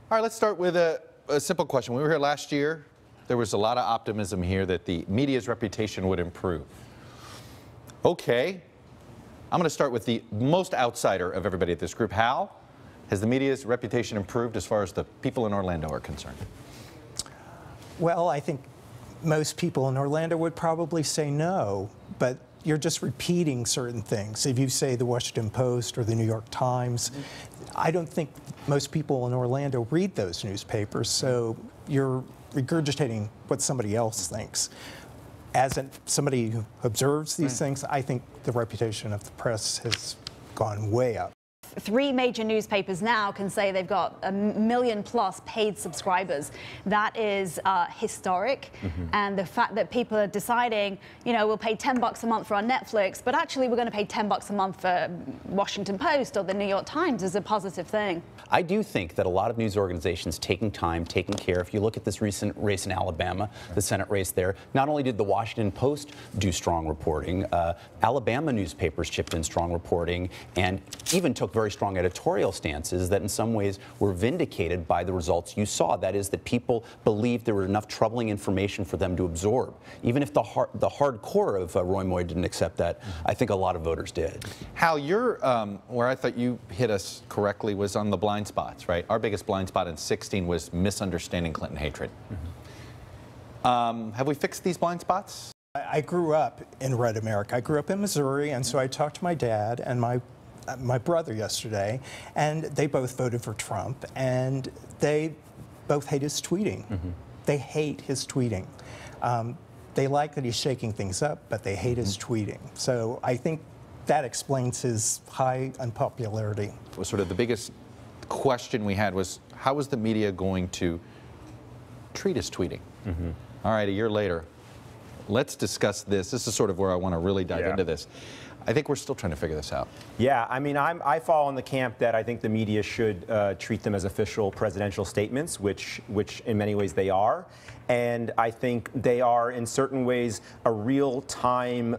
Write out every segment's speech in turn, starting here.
All right, let's start with a simple question. When we were here last year, there was a lot of optimism here that the media's reputation would improve. Okay, I'm going to start with the most outsider of everybody at this group. Hal, has the media's reputation improved as far as the people in Orlando are concerned? Well, I think most people in Orlando would probably say no, but you're just repeating certain things. If you say the Washington Post or the New York Times, I don't think most people in Orlando read those newspapers, so you're regurgitating what somebody else thinks. As somebody who observes these things, I think the reputation of the press has gone way up. 3 major newspapers now can say they've got 1 million+ paid subscribers. That is historic. And the fact that people are deciding, you know, we'll pay $10 a month for our Netflix, but actually we're going to pay $10 a month for Washington Post or the New York Times is a positive thing. I do think that a lot of news organizations taking time, taking care. If you look at this recent race in Alabama, the Senate race there, not only did the Washington Post do strong reporting, Alabama newspapers chipped in strong reporting and even took very strong editorial stances that in some ways were vindicated by the results you saw. That is that people believed there was enough troubling information for them to absorb. Even if the hardcore of Roy Moy didn't accept that, I think a lot of voters did. Hal, you're, where I thought you hit us correctly was on the blind spots, right? Our biggest blind spot in 16 was misunderstanding Clinton hatred. Have we fixed these blind spots? I grew up in Red America. I grew up in Missouri, and so I talked to my dad and my brother yesterday, and they both voted for Trump, and they both hate his tweeting. They hate his tweeting. They like that he's shaking things up, but they hate his tweeting. So I think that explains his high unpopularity. Well, sort of the biggest question we had was, how was the media going to treat his tweeting? All right, a year later, let's discuss this. This is sort of where I want to really dive into this. I think we're still trying to figure this out. Yeah, I mean, I fall in the camp that I think the media should treat them as official presidential statements, which in many ways they are. And I think they are, in certain ways, a real-time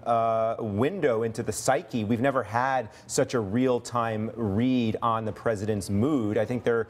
window into the psyche. We've never had such a real-time read on the president's mood. I think they're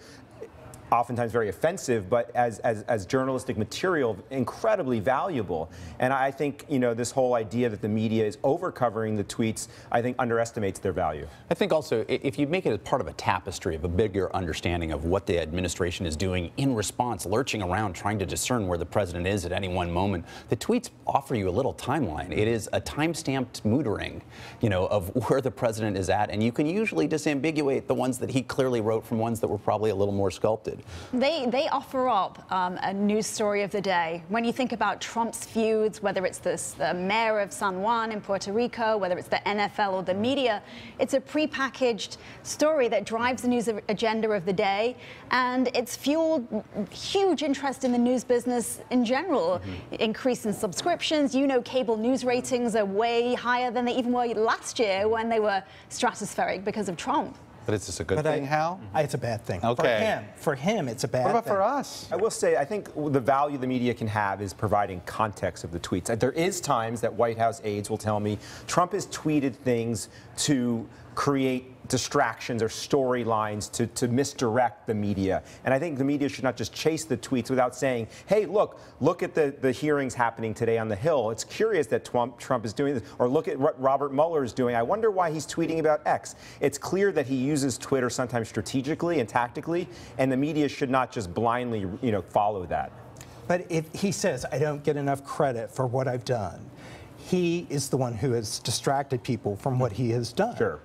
oftentimes very offensive, but as journalistic material, incredibly valuable. And I think, you know, this whole idea that the media is overcovering the tweets, I think underestimates their value. I think also, if you make it as part of a tapestry of a bigger understanding of what the administration is doing in response, lurching around, trying to discern where the president is at any one moment, the tweets offer you a little timeline. It is a time-stamped mood ring, you know, of where the president is at, and you can usually disambiguate the ones that he clearly wrote from ones that were probably a little more sculpted. They offer up a news story of the day. When you think about Trump's feuds, whether it's the mayor of San Juan in Puerto Rico, whether it's the NFL or the media, it's a prepackaged story that drives the news agenda of the day, and it's fueled huge interest in the news business in general. Increase in subscriptions. You know, cable news ratings are way higher than they even were last year when they were stratospheric because of Trump. But is this a good thing, Hal? It's a bad thing. Okay. For him, it's a bad thing. What about for us? I will say, I think the value the media can have is providing context of the tweets. There is times that White House aides will tell me Trump has tweeted things to create distractions or storylines to misdirect the media. And I think the media should not just chase the tweets without saying, hey, look at the hearings happening today on the Hill. It's curious that Trump is doing this. Or look at what Robert Mueller is doing. I wonder why he's tweeting about X. It's clear that he uses Twitter sometimes strategically and tactically, and the media should not just blindly, you know, follow that. But if he says, I don't get enough credit for what I've done, he is the one who has distracted people from what he has done. Sure.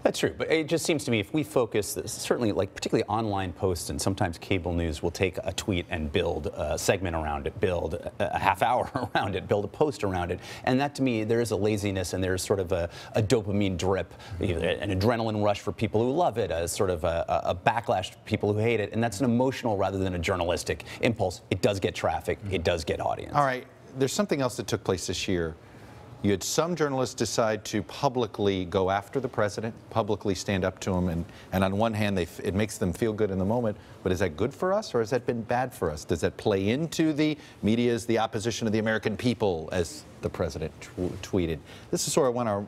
That's true, but it just seems to me if we focus, certainly like particularly online posts and sometimes cable news will take a tweet and build a segment around it, build a half hour around it, build a post around it. And that to me, there is a laziness and there's sort of a dopamine drip, an adrenaline rush for people who love it, a sort of a backlash to people who hate it. And that's an emotional rather than a journalistic impulse. It does get traffic, it does get audience. All right, there's something else that took place this year. You had some journalists decide to publicly go after the president, publicly stand up to him, and on one hand, it makes them feel good in the moment, but is that good for us, or has that been bad for us? Does that play into the media's the opposition of the American people, as the president tweeted? This is sort of want to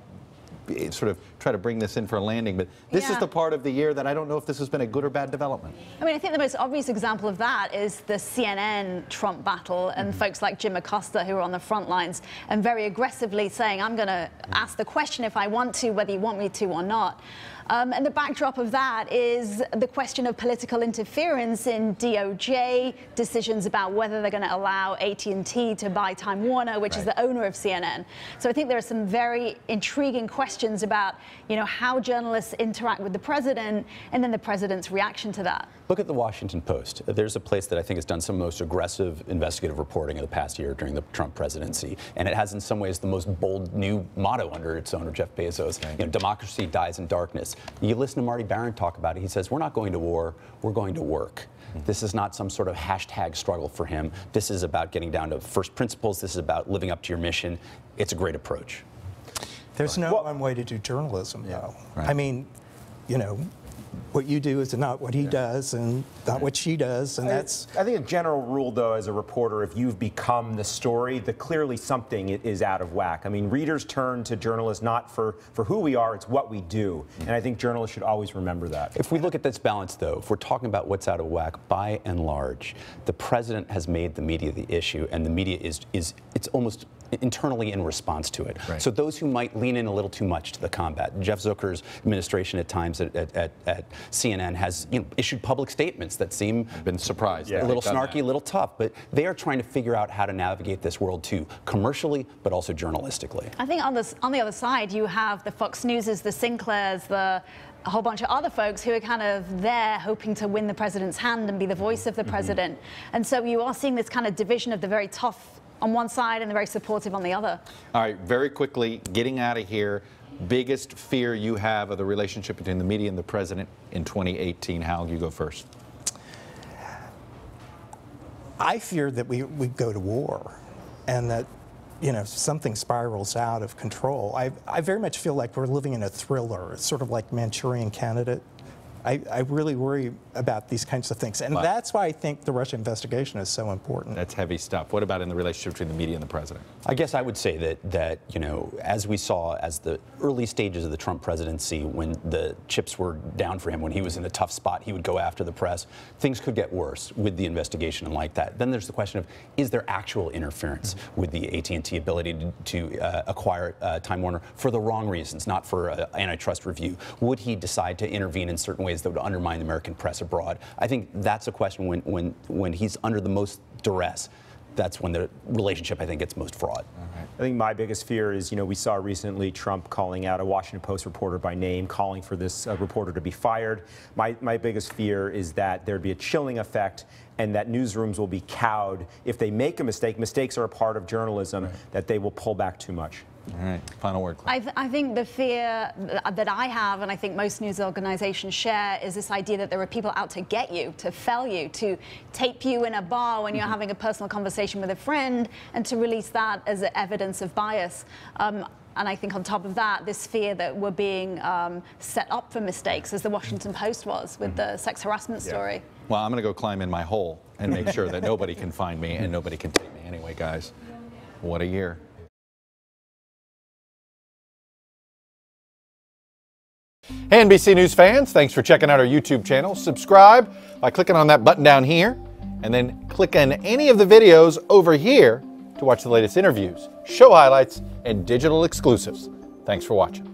sort of try to bring this in for a landing. But this is the part of the year that I don't know if this has been a good or bad development. I mean, I think the most obvious example of that is the CNN Trump battle and folks like Jim Acosta who are on the front lines and very aggressively saying, I'm going to ask the question if I want to, whether you want me to or not. And the backdrop of that is the question of political interference in DOJ decisions about whether they're going to allow AT&T to buy Time Warner, which is the owner of CNN. So I think there are some very intriguing questions about, you know, how journalists interact with the president and then the president's reaction to that. Look at the Washington Post. There's a place that I think has done some most aggressive investigative reporting of the past year during the Trump presidency, and it has in some ways the most bold new motto under its owner, Jeff Bezos. You know, democracy dies in darkness. You listen to Marty Baron talk about it. He says, we're not going to war, we're going to work. This is not some sort of hashtag struggle for him. This is about getting down to first principles. This is about living up to your mission. It's a great approach. There's no one way to do journalism, though. I mean, you know, what you do is not what he does and not what she does, and that's... I think a general rule, though, as a reporter, if you've become the story, that clearly something is out of whack. I mean, readers turn to journalists not for who we are, it's what we do. And I think journalists should always remember that. If we look at this balance, though, if we're talking about what's out of whack, by and large, the president has made the media the issue, and the media it's almost internally in response to it. So those who might lean in a little too much to the combat, Jeff Zucker's administration at times at CNN has issued public statements that seem been surprised. A little snarky, a little tough, but they are trying to figure out how to navigate this world too, commercially, but also journalistically. I think on the other side, you have the Fox Newses, the Sinclairs, a whole bunch of other folks who are kind of there hoping to win the president's hand and be the voice of the president. And so you are seeing this kind of division of the very tough on one side and the very supportive on the other. All right, very quickly, getting out of here, biggest fear you have of the relationship between the media and the president in 2018. Hal, you go first. I fear that we go to war and that, you know, something spirals out of control. I very much feel like we're living in a thriller. It's sort of like Manchurian Candidate. I really worry about these kinds of things. And that's why I think the Russia investigation is so important. That's heavy stuff. What about in the relationship between the media and the president? I guess I would say that you know, as we saw as the early stages of the Trump presidency, when the chips were down for him, when he was in a tough spot, he would go after the press. Things could get worse with the investigation and like that. Then there's the question of, is there actual interference with the AT&T ability to acquire Time Warner for the wrong reasons, not for antitrust review? Would he decide to intervene in certain ways that would undermine the American press abroad? I think that's a question when he's under the most duress. That's when the relationship, I think, gets most fraught. I think my biggest fear is, you know, we saw recently Trump calling out a Washington Post reporter by name, calling for this reporter to be fired. My biggest fear is that there'd be a chilling effect and that newsrooms will be cowed if they make a mistake. Mistakes are a part of journalism, that they will pull back too much. All right, final word. I think the fear that I have, and I think most news organizations share, is this idea that there are people out to get you, to fell you, to tape you in a bar when you're having a personal conversation with a friend, and to release that as evidence of bias. And I think on top of that, this fear that we're being set up for mistakes, as the Washington Post was with the sex harassment story. Well, I'm going to go climb in my hole and make sure that nobody can find me and nobody can take me. Anyway, guys, what a year. Hey, NBC News fans, thanks for checking out our YouTube channel. Subscribe by clicking on that button down here, and then click on any of the videos over here to watch the latest interviews, show highlights, and digital exclusives. Thanks for watching.